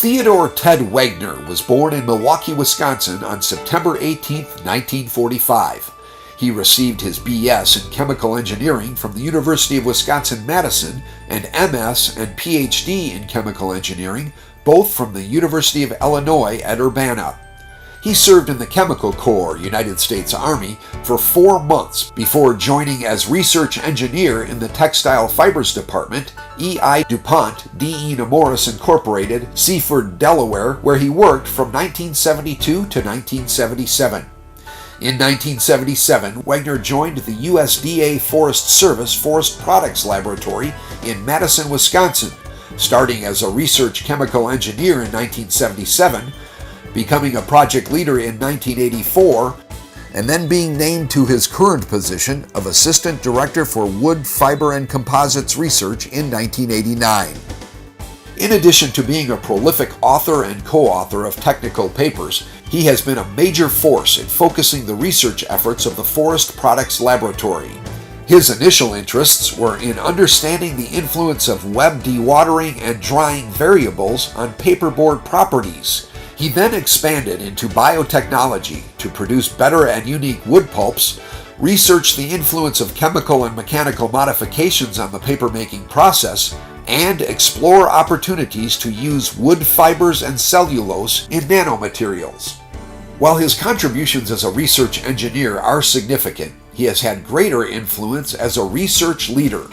Theodore Ted Wegner was born in Milwaukee, Wisconsin on September 18, 1945. He received his B.S. in chemical engineering from the University of Wisconsin-Madison and M.S. and Ph.D. in chemical engineering, both from the University of Illinois at Urbana. He served in the Chemical Corps, United States Army, for 4 months before joining as research engineer in the Textile Fibers Department, E.I. DuPont, D.E. Nemours Incorporated, Seaford, Delaware, where he worked from 1972 to 1977. In 1977, Wegner joined the USDA Forest Service Forest Products Laboratory in Madison, Wisconsin, starting as a research chemical engineer in 1977, becoming a project leader in 1984, and then being named to his current position of Assistant Director for Wood, Fiber, and Composites Research in 1989. In addition to being a prolific author and co-author of technical papers, he has been a major force in focusing the research efforts of the Forest Products Laboratory. His initial interests were in understanding the influence of web dewatering and drying variables on paperboard properties. He then expanded into biotechnology to produce better and unique wood pulps, research the influence of chemical and mechanical modifications on the papermaking process, and explore opportunities to use wood fibers and cellulose in nanomaterials. While his contributions as a research engineer are significant, he has had greater influence as a research leader.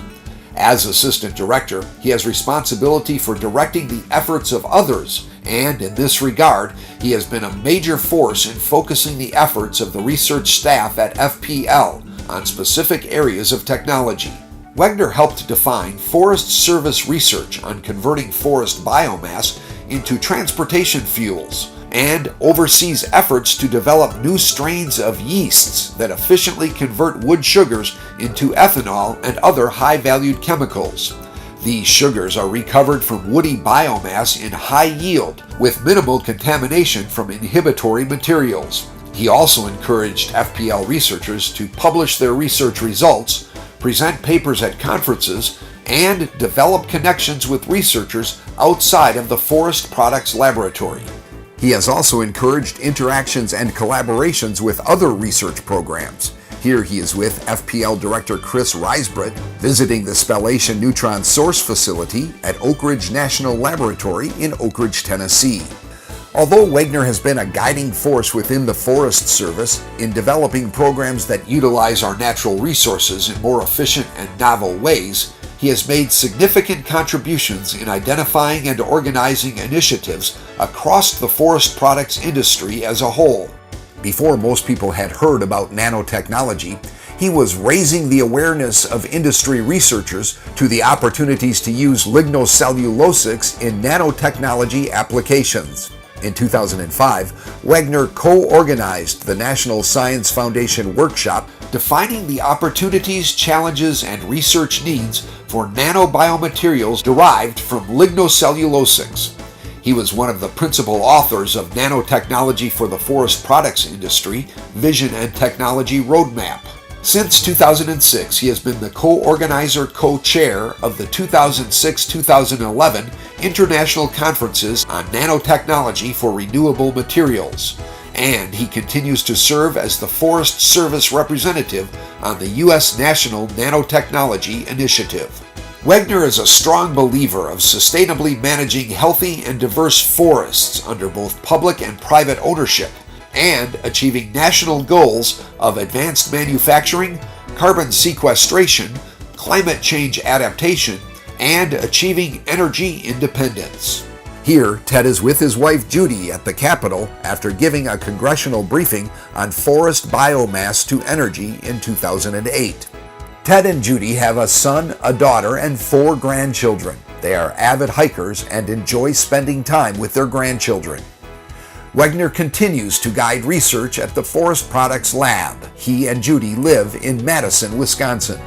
As assistant director, he has responsibility for directing the efforts of others, and in this regard, he has been a major force in focusing the efforts of the research staff at FPL on specific areas of technology. Wegner helped define Forest Service research on converting forest biomass into transportation fuels, and oversees efforts to develop new strains of yeasts that efficiently convert wood sugars into ethanol and other high-valued chemicals. These sugars are recovered from woody biomass in high yield, with minimal contamination from inhibitory materials. He also encouraged FPL researchers to publish their research results, present papers at conferences, and develop connections with researchers outside of the Forest Products Laboratory. He has also encouraged interactions and collaborations with other research programs. Here he is with FPL Director Chris Risebrook, visiting the Spallation Neutron Source Facility at Oak Ridge National Laboratory in Oak Ridge, Tennessee. Although Wegner has been a guiding force within the Forest Service in developing programs that utilize our natural resources in more efficient and novel ways, he has made significant contributions in identifying and organizing initiatives across the forest products industry as a whole. Before most people had heard about nanotechnology, he was raising the awareness of industry researchers to the opportunities to use lignocellulosics in nanotechnology applications. In 2005, Wegner co-organized the National Science Foundation workshop defining the opportunities, challenges, and research needs for nanobiomaterials derived from lignocellulosics. He was one of the principal authors of Nanotechnology for the Forest Products Industry, Vision and Technology Roadmap. Since 2006, he has been the co-chair of the 2006-2011 International Conferences on Nanotechnology for Renewable Materials, and he continues to serve as the Forest Service representative on the U.S. National Nanotechnology Initiative. Wegner is a strong believer of sustainably managing healthy and diverse forests under both public and private ownership, and achieving national goals of advanced manufacturing, carbon sequestration, climate change adaptation, and achieving energy independence. Here, Ted is with his wife Judy at the Capitol after giving a congressional briefing on forest biomass to energy in 2008. Ted and Judy have a son, a daughter, and 4 grandchildren. They are avid hikers and enjoy spending time with their grandchildren. Wegner continues to guide research at the Forest Products Lab. He and Judy live in Madison, Wisconsin.